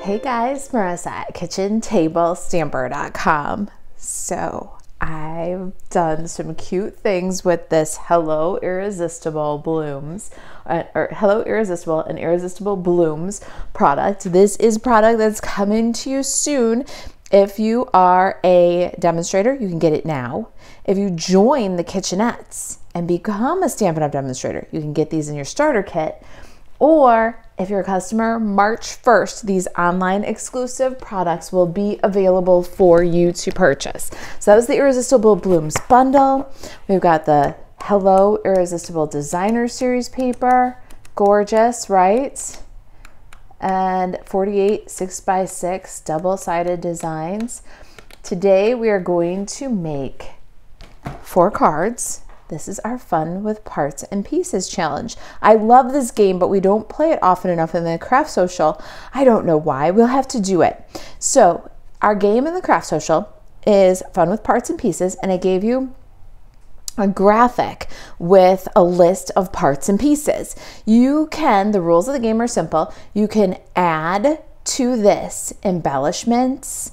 Hey guys, Marissa at kitchentablestamper.com. So I've done some cute things with this Hello Irresistible Blooms, or Hello Irresistible and Irresistible Blooms product. This is a product that's coming to you soon. If you are a demonstrator, you can get it now. If you join the kitchenettes and become a Stampin' Up! Demonstrator, you can get these in your starter kit. Or if you're a customer, March 1st, these online exclusive products will be available for you to purchase. So that was the Irresistible Blooms bundle. We've got the Hello Irresistible Designer Series paper. Gorgeous, right? And 48 6x6 double-sided designs. Today we are going to make 4 cards. This is our Fun with Parts and Pieces challenge. I love this game, but we don't play it often enough in the Craft Social. I don't know why. We'll have to do it. So our game in the Craft Social is Fun with Parts and Pieces, and I gave you a graphic with a list of parts and pieces. You can, the rules of the game are simple. You can add to this embellishments,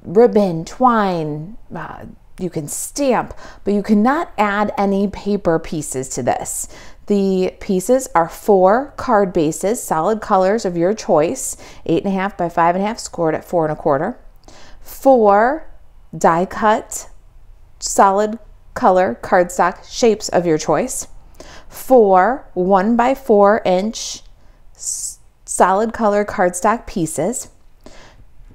ribbon, twine, you can stamp, but you cannot add any paper pieces to this. The pieces are 4 card bases, solid colors of your choice, 8.5 by 5.5, scored at 4 1/4. 4 die cut, solid color cardstock shapes of your choice. 4 1 by 4 inch solid color cardstock pieces.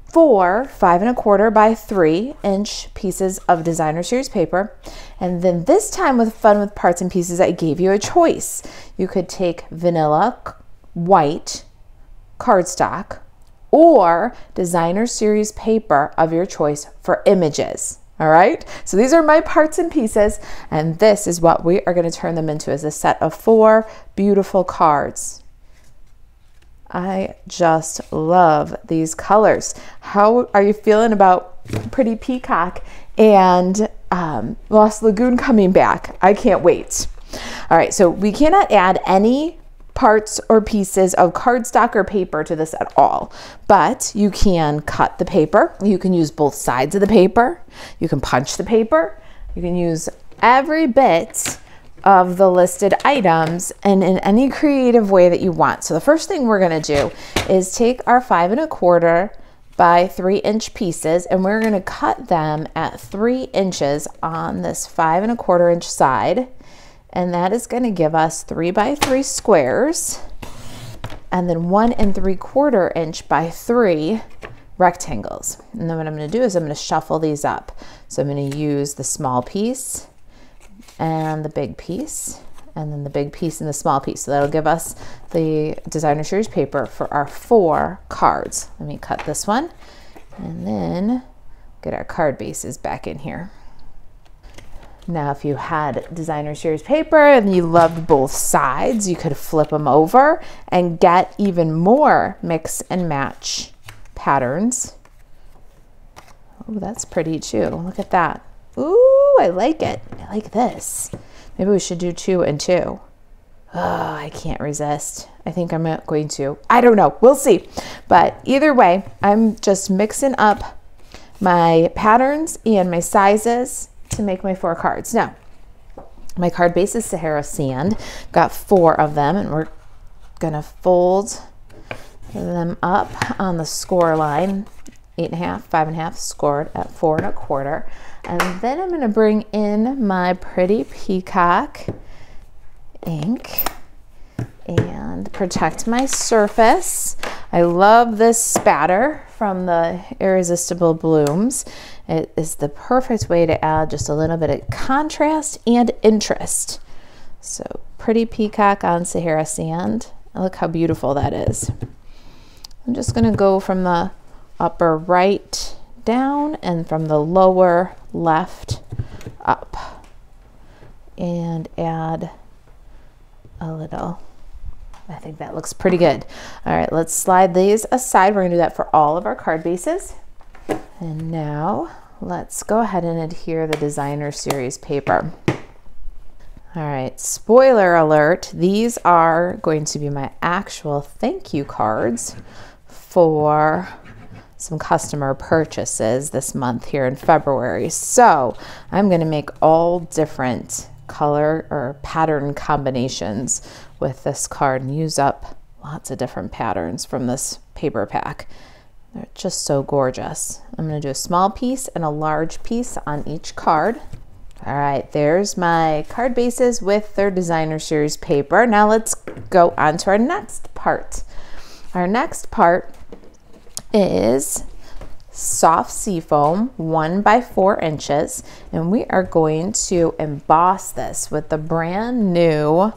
4 5 1/4 by 3 inch pieces of designer series paper. And then this time with Fun with Parts and Pieces, I gave you a choice. You could take vanilla white cardstock or designer series paper of your choice for images. All right, so these are my parts and pieces, and this is what we are going to turn them into, as a set of 4 beautiful cards. I just love these colors. How are you feeling about Pretty Peacock and Lost Lagoon coming back? I can't wait. All right, so we cannot add any parts or pieces of cardstock or paper to this at all, but you can cut the paper. You can use both sides of the paper. You can punch the paper. You can use every bit of the listed items and in any creative way that you want. So the first thing we're gonna do is take our 5 1/4 by 3 inch pieces, and we're gonna cut them at 3 inches on this 5 1/4 inch side. And that is gonna give us 3 by 3 squares, and then 1 3/4 inch by 3 rectangles. And then what I'm gonna do is I'm gonna shuffle these up. So I'm gonna use the small piece and the big piece, and then the big piece and the small piece. So that'll give us the designer series paper for our 4 cards. Let me cut this one and then get our card bases back in here. Now, if you had designer series paper and you loved both sides, you could flip them over and get even more mix and match patterns. Oh, that's pretty too. Look at that. Ooh, I like it. I like this. Maybe we should do 2 and 2. Oh, I can't resist. I think I'm not going to. I don't know. We'll see. But either way, I'm just mixing up my patterns and my sizes to make my 4 cards. Now, my card base is Sahara Sand. Got 4 of them, and we're gonna fold them up on the score line. 8.5, 5.5, scored at 4 1/4. And then I'm gonna bring in my Pretty Peacock ink and protect my surface. I love this spatter from the Irresistible Blooms. It is the perfect way to add just a little bit of contrast and interest. So Pretty Peacock on Sahara Sand. Look how beautiful that is. I'm just gonna go from the upper right down and from the lower left up and add a little. I think that looks pretty good. All right, let's slide these aside. We're gonna do that for all of our card bases. And now let's go ahead and adhere the designer series paper. All right, spoiler alert, these are going to be my actual thank you cards for some customer purchases this month here in February. So I'm going to make all different color or pattern combinations with this card and use up lots of different patterns from this paper pack. They're just so gorgeous. I'm going to do a small piece and a large piece on each card. All right, there's my card bases with their designer series paper. Now let's go on to our next part. Our next part is soft seafoam, 1 by 4 inches, and we are going to emboss this with the brand new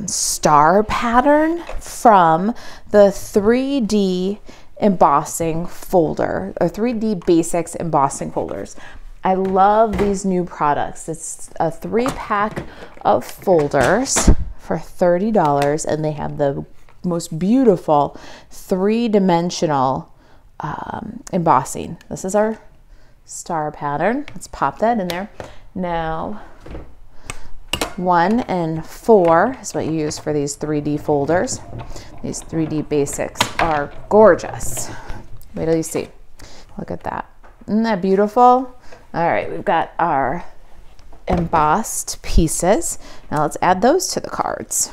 star pattern from the 3D embossing folder, or 3D Basics embossing folders. I love these new products. It's a 3-pack of folders for $30, and they have the most beautiful 3-dimensional embossing. This is our star pattern. Let's pop that in there. Now, 1 and 4 is what you use for these 3D folders. These 3D Basics are gorgeous. Wait till you see. Look at that. Isn't that beautiful? All right, we've got our embossed pieces. Now let's add those to the cards.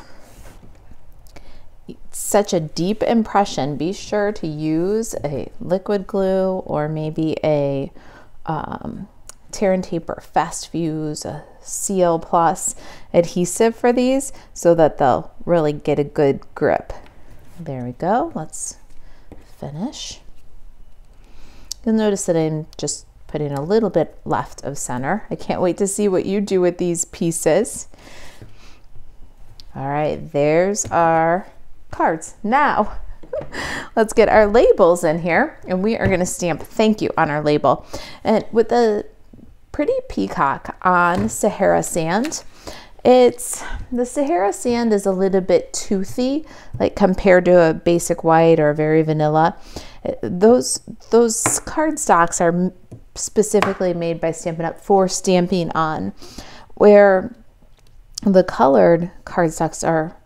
Such a deep impression. Be sure to use a liquid glue or maybe a tear and taper fast fuse, a Seal Plus adhesive for these so that they'll really get a good grip. There we go. Let's finish. You'll notice that I'm just putting a little bit left of center. I can't wait to see what you do with these pieces. All right, there's our cards. Now, let's get our labels in here, and we are going to stamp thank you on our label. And with the pretty peacock on Sahara sand, the Sahara sand is a little bit toothy, like compared to a basic white or a very vanilla. Those cardstocks are specifically made by Stampin' Up for stamping on, where the colored cardstocks are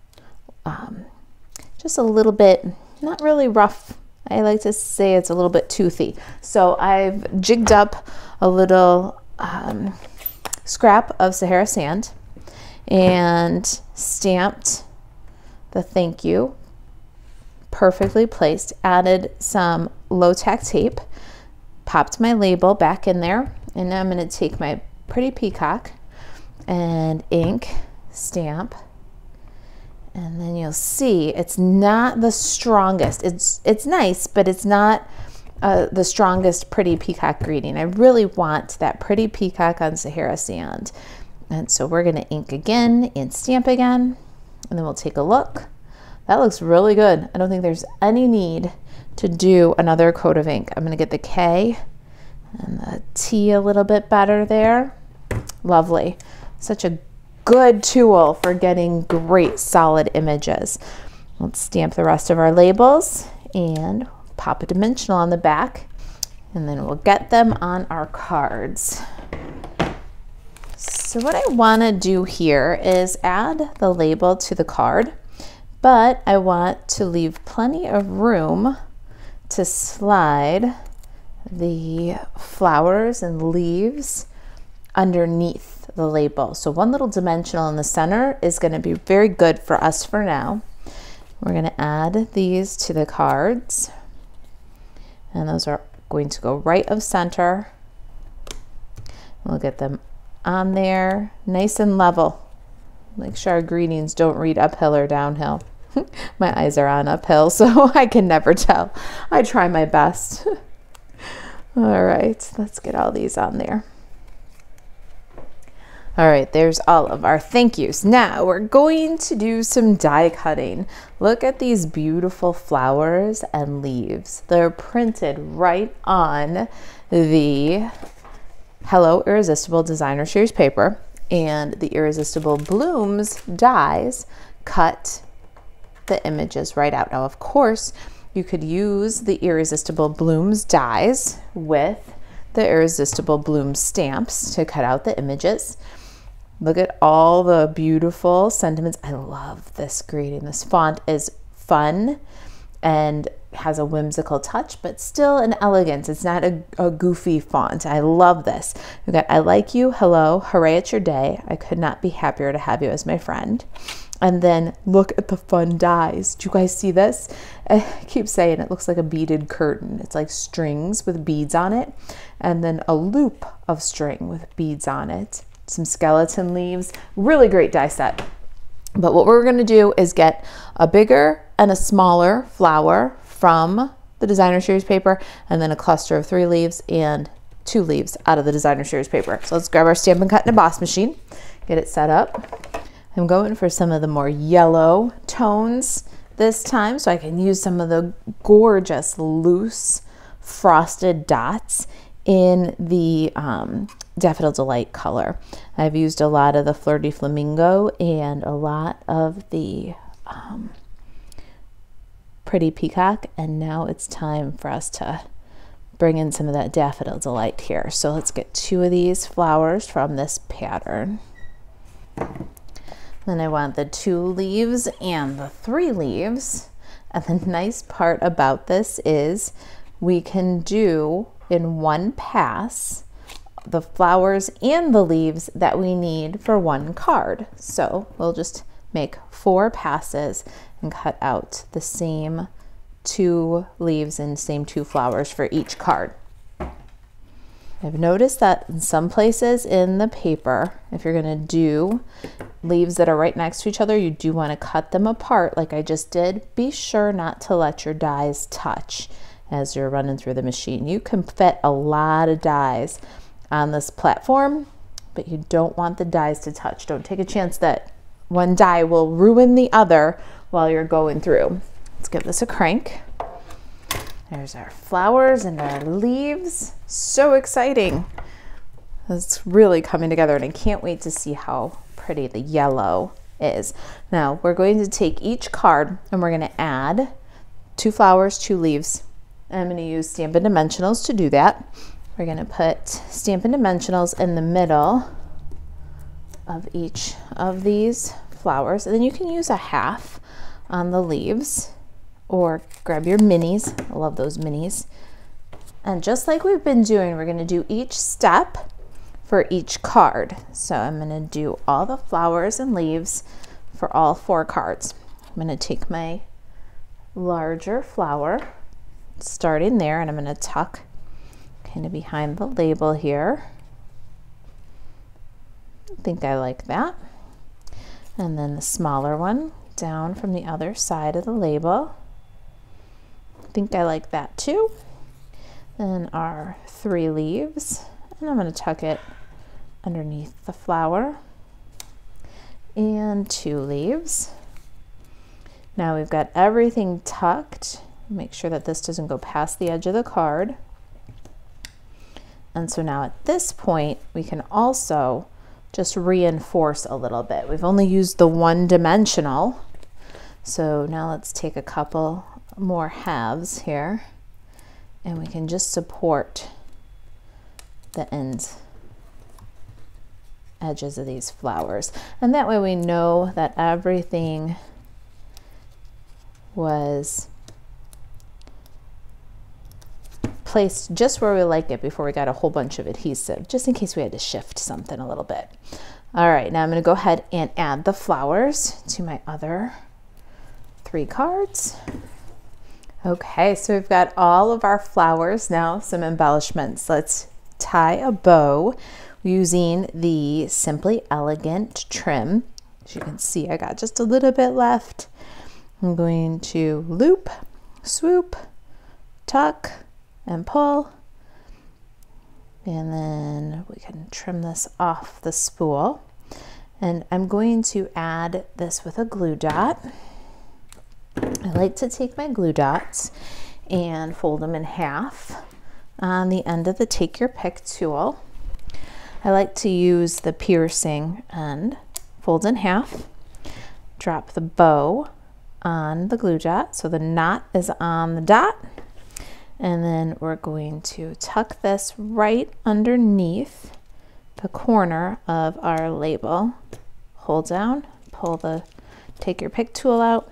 just a little bit, not really rough. I like to say it's a little bit toothy. So I've jigged up a little scrap of Sahara sand and stamped the thank you, perfectly placed, added some low-tack tape, popped my label back in there, and now I'm going to take my pretty peacock and ink, stamp, and then you'll see it's not the strongest. It's nice, but it's not the strongest pretty peacock greeting. I really want that pretty peacock on Sahara sand. And so we're going to ink again and stamp again, and then we'll take a look. That looks really good. I don't think there's any need to do another coat of ink. I'm going to get the K and the T a little bit better there. Lovely. Such a good tool for getting great solid images. Let's stamp the rest of our labels and pop a dimensional on the back, and then we'll get them on our cards. So what I want to do here is add the label to the card, but I want to leave plenty of room to slide the flowers and leaves underneath the label. So one little dimensional in the center is going to be very good for us for now. We're going to add these to the cards, and those are going to go right of center. We'll get them on there nice and level. Make sure our greetings don't read uphill or downhill. My eyes are on uphill, so I can never tell. I try my best. All right, let's get all these on there. All right, there's all of our thank yous. Now we're going to do some die cutting. Look at these beautiful flowers and leaves. They're printed right on the Hello Irresistible Designer Series paper, and the Irresistible Blooms dies cut the images right out. Now, of course, you could use the Irresistible Blooms dies with the Irresistible Blooms stamps to cut out the images. Look at all the beautiful sentiments. I love this greeting. This font is fun and has a whimsical touch, but still an elegance. It's not a goofy font. I love this. We've got I like you, hello, hooray, it's your day. I could not be happier to have you as my friend. And then look at the fun dies. Do you guys see this? I keep saying it looks like a beaded curtain. It's like strings with beads on it, and then a loop of string with beads on it. Some skeleton leaves. Really great die set. But what we're gonna do is get a bigger and a smaller flower from the designer series paper, and then a cluster of 3 leaves and 2 leaves out of the designer series paper. So let's grab our Stampin' Cut and Emboss machine, get it set up. I'm going for some of the more yellow tones this time, so I can use some of the gorgeous loose frosted dots in the Daffodil Delight color. I've used a lot of the Flirty Flamingo and a lot of the Pretty Peacock, and now it's time for us to bring in some of that Daffodil Delight here. So let's get 2 of these flowers from this pattern. Then I want the 2 leaves and the 3 leaves. And the nice part about this is we can do in one pass the flowers and the leaves that we need for 1 card. So we'll just make 4 passes and cut out the same 2 leaves and same 2 flowers for each card. I've noticed that in some places in the paper, if you're gonna do leaves that are right next to each other, you do wanna cut them apart like I just did. Be sure not to let your dies touch as you're running through the machine. You can fit a lot of dies on this platform, but you don't want the dies to touch. Don't take a chance that one die will ruin the other while you're going through. Let's give this a crank. There's our flowers and our leaves. So exciting. It's really coming together, and I can't wait to see how pretty the yellow is. Now we're going to take each card and we're going to add 2 flowers, 2 leaves. I'm going to use Stampin' Dimensionals to do that. We're going to put Stampin' Dimensionals in the middle of each of these flowers, and then you can use a half on the leaves, or grab your minis. I love those minis. And just like we've been doing, we're gonna do each step for each card. So I'm gonna do all the flowers and leaves for all 4 cards. I'm gonna take my larger flower, starting there, and I'm gonna tuck kind of behind the label here. I think I like that. And then the smaller one down from the other side of the label. I think I like that too. Then our 3 leaves, and I'm going to tuck it underneath the flower, and 2 leaves. Now we've got everything tucked. Make sure that this doesn't go past the edge of the card. And so now at this point we can also just reinforce a little bit. We've only used the 1 dimensional, so now let's take a couple more halves here, and we can just support the edges of these flowers, and that way we know that everything was placed just where we like it before we got a whole bunch of adhesive, just in case we had to shift something a little bit. All right, now I'm going to go ahead and add the flowers to my other 3 cards. Okay, so we've got all of our flowers. Now some embellishments. Let's tie a bow using the Simply Elegant trim. As you can see, I got just a little bit left. I'm going to loop, swoop, tuck, and pull. And then we can trim this off the spool. And I'm going to add this with a glue dot. I like to take my glue dots and fold them in half on the end of the Take Your Pick tool. I like to use the piercing end, fold in half, drop the bow on the glue dot so the knot is on the dot, and then we're going to tuck this right underneath the corner of our label. Hold down, pull the Take Your Pick tool out,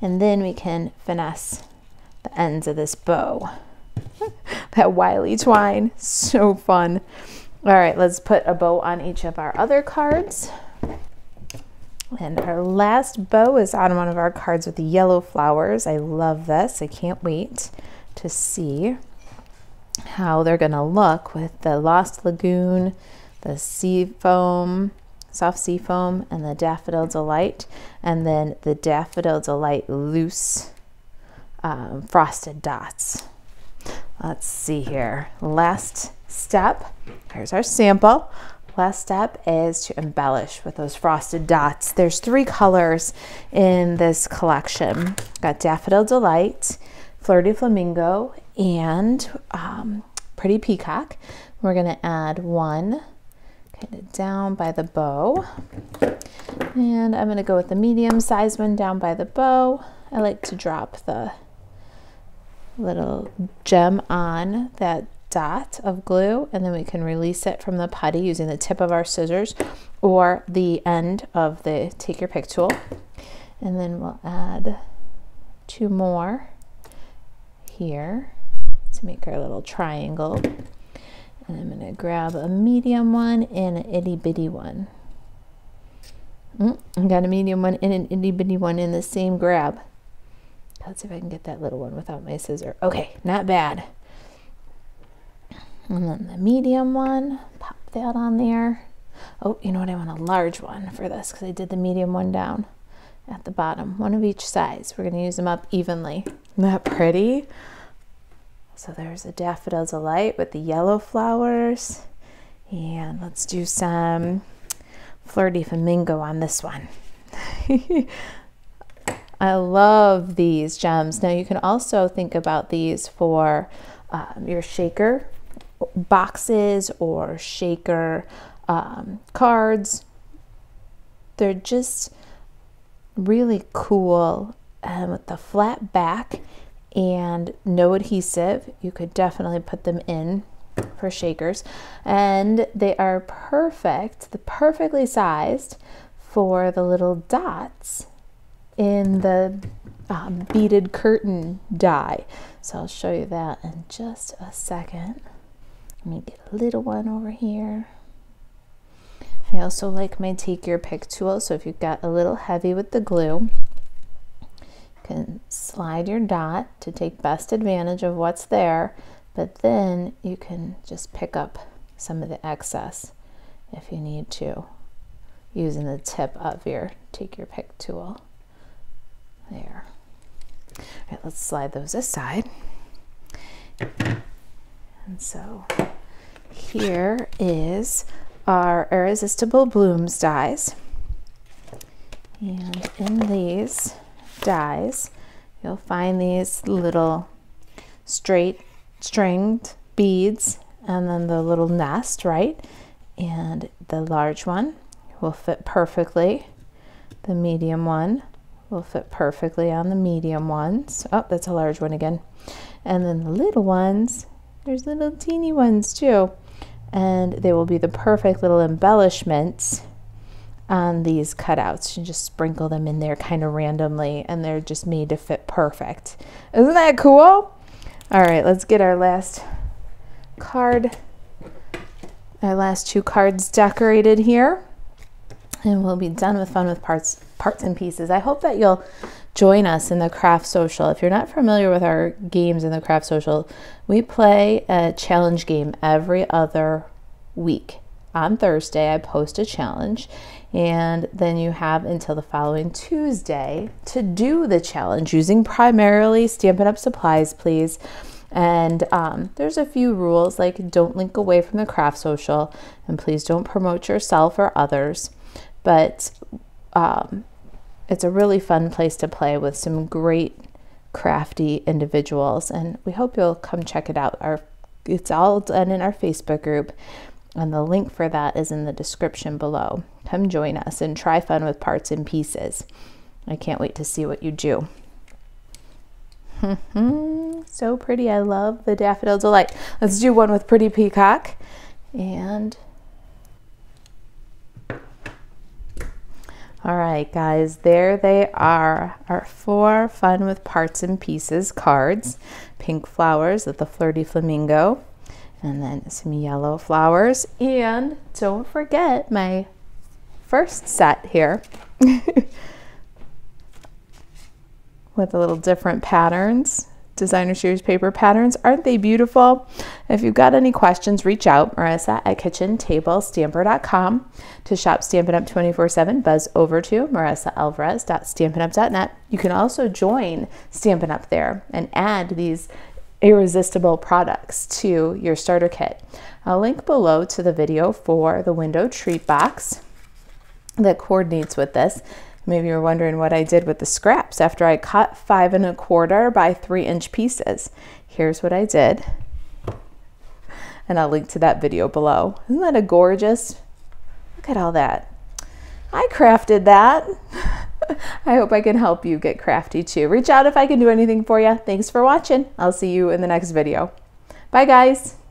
and then we can finesse the ends of this bow. That wily twine, so fun. All right, let's put a bow on each of our other cards. And our last bow is on one of our cards with the yellow flowers. I love this. I can't wait to see how they're gonna look with the Lost Lagoon, the sea foam, soft sea foam, and the Daffodil Delight, and then the Daffodil Delight loose frosted dots. Let's see here. Last step, here's our sample. Last step is to embellish with those frosted dots. There's 3 colors in this collection. Got Daffodil Delight, Fleur de Flamingo, and Pretty Peacock. We're gonna add one kind of down by the bow. And I'm gonna go with the medium size one down by the bow. I like to drop the little gem on that dot of glue, and then we can release it from the putty using the tip of our scissors or the end of the take your pick tool. And then we'll add 2 more here to make our little triangle. And I'm gonna grab a medium one and an itty bitty one. I got a medium one and an itty bitty one in the same grab. Let's see if I can get that little one without my scissor. Okay, not bad. And then the medium one, pop that on there. Oh, you know what? I want a large one for this because I did the medium one down at the bottom, one of each size. We're going to use them up evenly. Isn't that pretty? So there's a Daffodil Delight with the yellow flowers. And let's do some Fleur de Flamingo on this one. I love these gems. Now you can also think about these for your shaker boxes or shaker cards. They're just really cool, and with the flat back and no adhesive, you could definitely put them in for shakers, and they are perfectly sized for the little dots in the beaded curtain die. So I'll show you that in just a second. Let me get a little one over here. I also like my take your pick tool, so if you've got a little heavy with the glue, you can slide your dot to take best advantage of what's there, but then you can just pick up some of the excess if you need to, using the tip of your take your pick tool. There. All right, let's slide those aside. And so here is our Irresistible Blooms dies. And in these dies, you'll find these little straight stringed beads and then the little nest, right? And the large one will fit perfectly. The medium one will fit perfectly on the medium ones. Oh, that's a large one again. And then the little ones, there's little teeny ones too. And they will be the perfect little embellishments on these cutouts. You just sprinkle them in there kind of randomly, and they're just made to fit perfect. Isn't that cool? All right, let's get our last card, our last 2 cards decorated here, and we'll be done with Fun with Parts and Pieces. I hope that you'll join us in the Craft Social. If you're not familiar with our games in the Craft Social, we play a challenge game every other week. On Thursday, I post a challenge, and then you have until the following Tuesday to do the challenge using primarily Stampin' Up! Supplies, please. And there's a few rules, like don't link away from the Craft Social, and please don't promote yourself or others. But it's a really fun place to play with some great crafty individuals, and we hope you'll come check it out. It's all done in our Facebook group, and the link for that is in the description below. Come join us and try Fun with Parts and Pieces. I can't wait to see what you do. So pretty. I love the Daffodil Delight. Let's do one with Pretty Peacock. And All right, guys, there they are, our 4 Fun with Parts and Pieces cards. Pink flowers with the flirty flamingo, and then some yellow flowers. And don't forget my first set here with a little different patterns. Designer Series paper patterns. Aren't they beautiful? If you've got any questions, reach out, Marisa at kitchentablestamper.com. To shop Stampin' Up 24/7, buzz over to marisaalvarez.stampinup.net. You can also join Stampin' Up there and add these irresistible products to your starter kit. I'll link below to the video for the window treat box that coordinates with this. Maybe you're wondering what I did with the scraps after I cut 5 1/4 by 3-inch pieces. Here's what I did. And I'll link to that video below. Isn't that a gorgeous? Look at all that. I crafted that. I hope I can help you get crafty too. Reach out if I can do anything for you. Thanks for watching. I'll see you in the next video. Bye, guys.